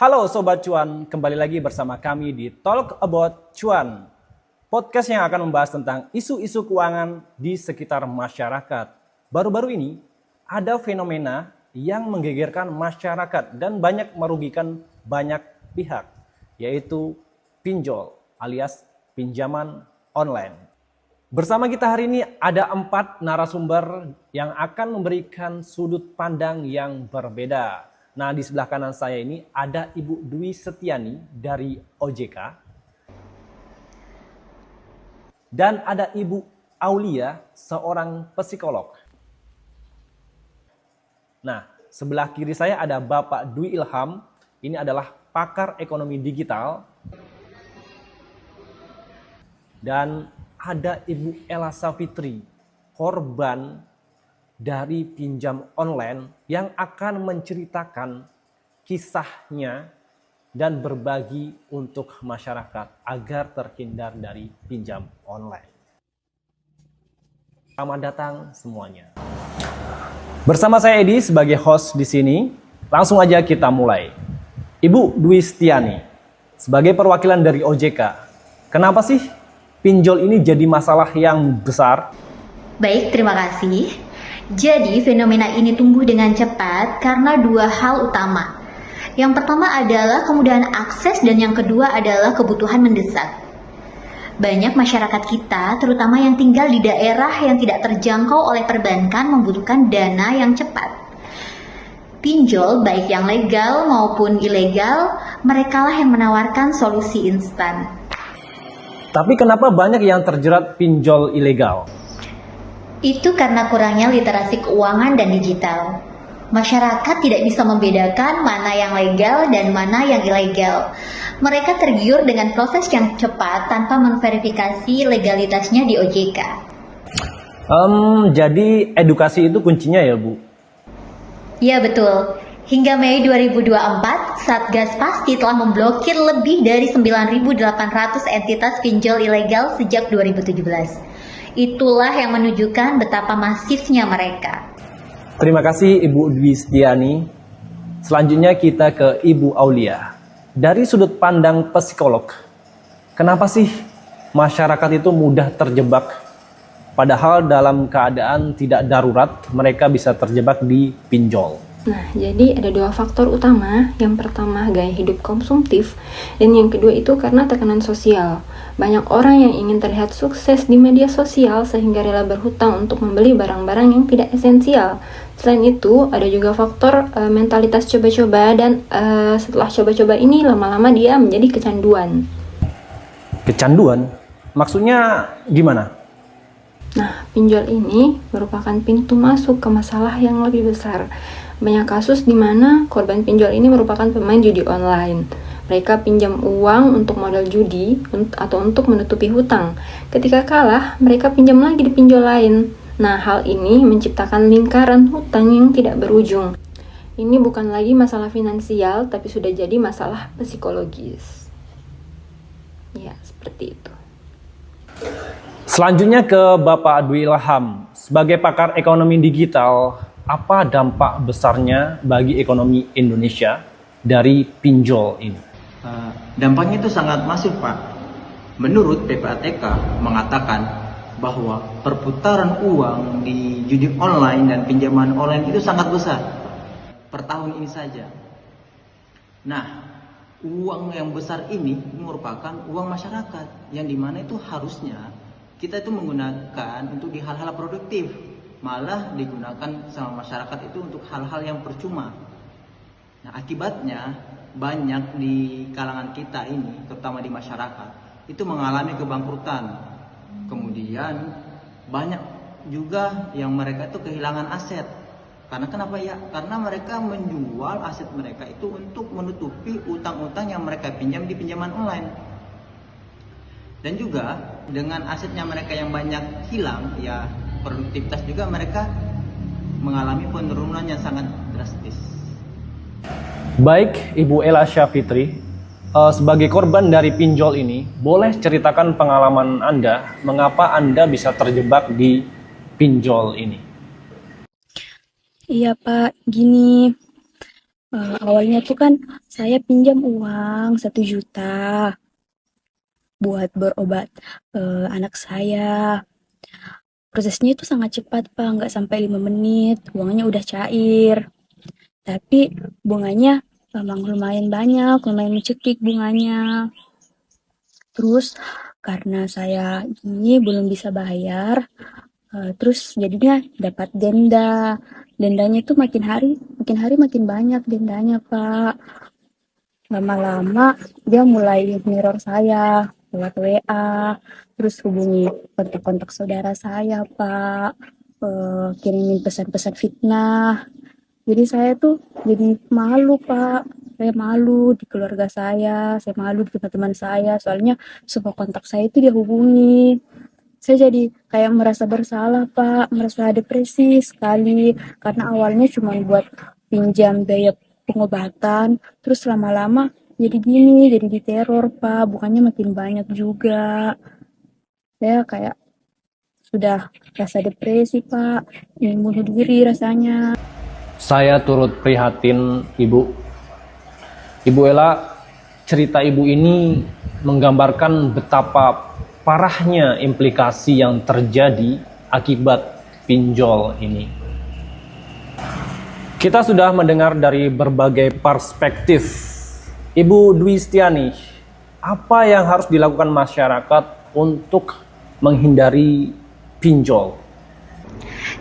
Halo Sobat Cuan, kembali lagi bersama kami di Talk About Cuan. Podcast yang akan membahas tentang isu-isu keuangan di sekitar masyarakat. Baru-baru ini ada fenomena yang menggegerkan masyarakat dan banyak merugikan banyak pihak, yaitu pinjol alias pinjaman online. Bersama kita hari ini ada 4 narasumber yang akan memberikan sudut pandang yang berbeda. Nah, di sebelah kanan saya ini ada Ibu Dwi Setiani dari OJK. Dan ada Ibu Aulia, seorang psikolog. Nah, sebelah kiri saya ada Bapak Dwi Ilham, ini adalah pakar ekonomi digital. Dan ada Ibu Ella Safitri, korban dari pinjam online yang akan menceritakan kisahnya dan berbagi untuk masyarakat agar terhindar dari pinjam online. Selamat datang semuanya. Bersama saya Edi sebagai host di sini, langsung aja kita mulai. Ibu Dwi Setiani, sebagai perwakilan dari OJK, kenapa sih pinjol ini jadi masalah yang besar? Baik, terima kasih. Jadi, fenomena ini tumbuh dengan cepat karena 2 hal utama. Yang pertama adalah kemudahan akses dan yang kedua adalah kebutuhan mendesak. Banyak masyarakat kita, terutama yang tinggal di daerah yang tidak terjangkau oleh perbankan, membutuhkan dana yang cepat. Pinjol, baik yang legal maupun ilegal, merekalah yang menawarkan solusi instan. Tapi kenapa banyak yang terjerat pinjol ilegal? Itu karena kurangnya literasi keuangan dan digital. Masyarakat tidak bisa membedakan mana yang legal dan mana yang ilegal. Mereka tergiur dengan proses yang cepat tanpa memverifikasi legalitasnya di OJK. Jadi edukasi itu kuncinya ya, Bu? Ya, betul. Hingga Mei 2024, Satgas Pasti telah memblokir lebih dari 9.800 entitas pinjol ilegal sejak 2017. Itulah yang menunjukkan betapa masifnya mereka. Terima kasih Ibu Dwi Setiani. Selanjutnya kita ke Ibu Aulia. Dari sudut pandang psikolog, kenapa sih masyarakat itu mudah terjebak? Padahal dalam keadaan tidak darurat, mereka bisa terjebak di pinjol. Nah, jadi ada 2 faktor utama. Yang pertama, gaya hidup konsumtif, dan yang kedua itu karena tekanan sosial. Banyak orang yang ingin terlihat sukses di media sosial sehingga rela berhutang untuk membeli barang-barang yang tidak esensial. Selain itu, ada juga faktor mentalitas coba-coba, dan setelah coba-coba ini lama-lama dia menjadi kecanduan. Kecanduan? Maksudnya gimana? Nah, pinjol ini merupakan pintu masuk ke masalah yang lebih besar. Banyak kasus di mana korban pinjol ini merupakan pemain judi online. Mereka pinjam uang untuk modal judi atau untuk menutupi hutang. Ketika kalah, mereka pinjam lagi di pinjol lain. Nah, hal ini menciptakan lingkaran hutang yang tidak berujung. Ini bukan lagi masalah finansial, tapi sudah jadi masalah psikologis. Ya, seperti itu. Selanjutnya ke Bapak Dwi Ilham. Sebagai pakar ekonomi digital, apa dampak besarnya bagi ekonomi Indonesia dari pinjol ini? Dampaknya itu sangat masif, Pak. Menurut PPATK mengatakan bahwa perputaran uang di judi online dan pinjaman online itu sangat besar per tahun ini saja. Nah, uang yang besar ini merupakan uang masyarakat yang dimana itu harusnya kita itu menggunakan untuk di hal-hal produktif, malah digunakan sama masyarakat itu untuk hal-hal yang percuma. Nah, akibatnya banyak di kalangan kita ini, terutama di masyarakat, itu mengalami kebangkrutan. Kemudian banyak juga yang mereka itu kehilangan aset. Karena kenapa ya? Karena mereka menjual aset mereka itu untuk menutupi utang-utang yang mereka pinjam di pinjaman online. Dan juga dengan asetnya mereka yang banyak hilang, ya produktivitas juga mereka mengalami penurunan yang sangat drastis. Baik, Ibu Ella Safitri, sebagai korban dari pinjol ini, boleh ceritakan pengalaman Anda, mengapa Anda bisa terjebak di pinjol ini? Iya Pak, gini, Awalnya tuh kan saya pinjam uang 1 juta buat berobat anak saya. Prosesnya itu sangat cepat, Pak, nggak sampai 5 menit, uangnya udah cair. Tapi bunganya memang lumayan banyak, lumayan mencekik bunganya. Terus karena saya ini belum bisa bayar, terus jadinya dapat denda. Dendanya itu makin hari makin banyak dendanya, Pak. Lama-lama dia mulai mirror saya lewat WA, terus hubungi kontak-kontak saudara saya, Pak. Kirimin pesan-pesan fitnah. Jadi saya tuh jadi malu, Pak. Saya malu di keluarga saya malu di teman-teman saya, soalnya semua kontak saya itu dia hubungi. Saya jadi kayak merasa bersalah, Pak, merasa depresi sekali, karena awalnya cuma buat pinjam biaya pengobatan, terus lama-lama jadi gini, jadi diteror, Pak, bukannya makin banyak juga. Saya kayak sudah rasa depresi, Pak, ingin bunuh diri rasanya. Saya turut prihatin Ibu. Ibu Ella, cerita Ibu ini menggambarkan betapa parahnya implikasi yang terjadi akibat pinjol ini. Kita sudah mendengar dari berbagai perspektif. Ibu Dwi Stiani, apa yang harus dilakukan masyarakat untuk menghindari pinjol?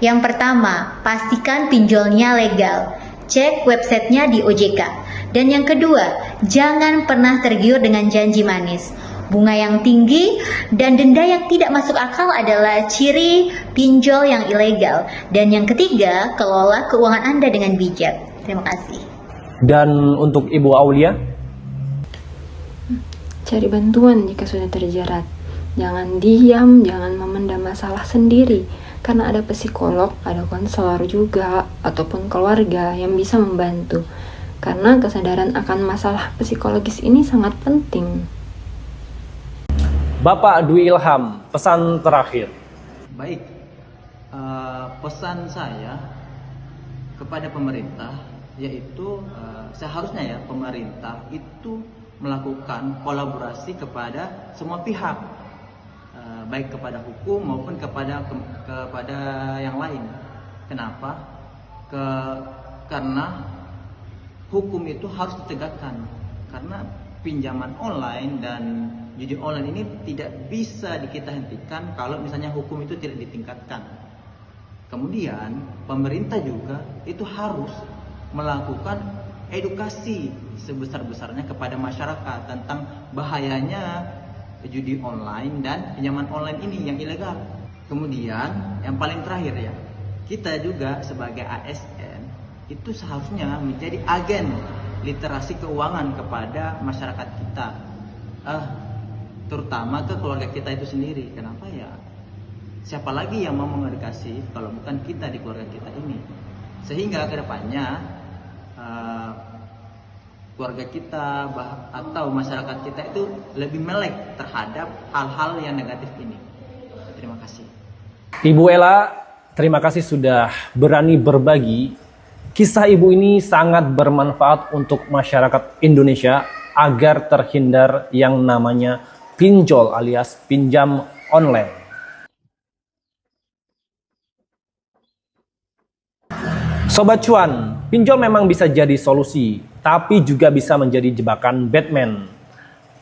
Yang pertama, pastikan pinjolnya legal. Cek websitenya di OJK. Dan yang kedua, jangan pernah tergiur dengan janji manis. Bunga yang tinggi dan denda yang tidak masuk akal adalah ciri pinjol yang ilegal. Dan yang ketiga, kelola keuangan Anda dengan bijak. Terima kasih. Dan untuk Ibu Aulia? Cari bantuan jika sudah terjerat. Jangan diam, jangan memendam masalah sendiri. Karena ada psikolog, ada konselor juga, ataupun keluarga yang bisa membantu. Karena kesadaran akan masalah psikologis ini sangat penting. Bapak Dwi Ilham, pesan terakhir. Baik, pesan saya kepada pemerintah yaitu seharusnya ya pemerintah itu melakukan kolaborasi kepada semua pihak, baik kepada hukum maupun kepada yang lain. Kenapa? Karena hukum itu harus ditegakkan. Karena pinjaman online dan judi online ini tidak bisa kita hentikan kalau misalnya hukum itu tidak ditingkatkan. Kemudian pemerintah juga itu harus melakukan edukasi sebesar-besarnya kepada masyarakat tentang bahayanya judi online dan pinjaman online ini yang ilegal. Kemudian yang paling terakhir ya, kita juga sebagai ASN itu seharusnya menjadi agen literasi keuangan kepada masyarakat kita, terutama ke keluarga kita itu sendiri. Kenapa ya? Siapa lagi yang mau mengedukasi kalau bukan kita di keluarga kita ini? Sehingga kedepannya keluarga kita atau masyarakat kita itu lebih melek terhadap hal-hal yang negatif ini. Terima kasih. Ibu Ella, terima kasih sudah berani berbagi. Kisah Ibu ini sangat bermanfaat untuk masyarakat Indonesia agar terhindar yang namanya pinjol alias pinjam online. Sobat Cuan, pinjol memang bisa jadi solusi, tapi juga bisa menjadi jebakan Batman.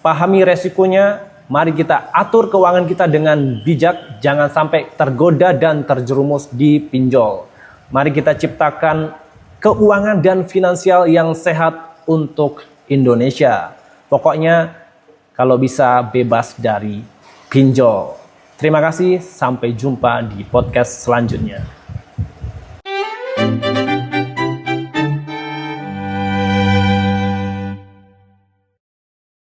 Pahami resikonya, mari kita atur keuangan kita dengan bijak, jangan sampai tergoda dan terjerumus di pinjol. Mari kita ciptakan keuangan dan finansial yang sehat untuk Indonesia. Pokoknya kalau bisa bebas dari pinjol. Terima kasih, sampai jumpa di podcast selanjutnya.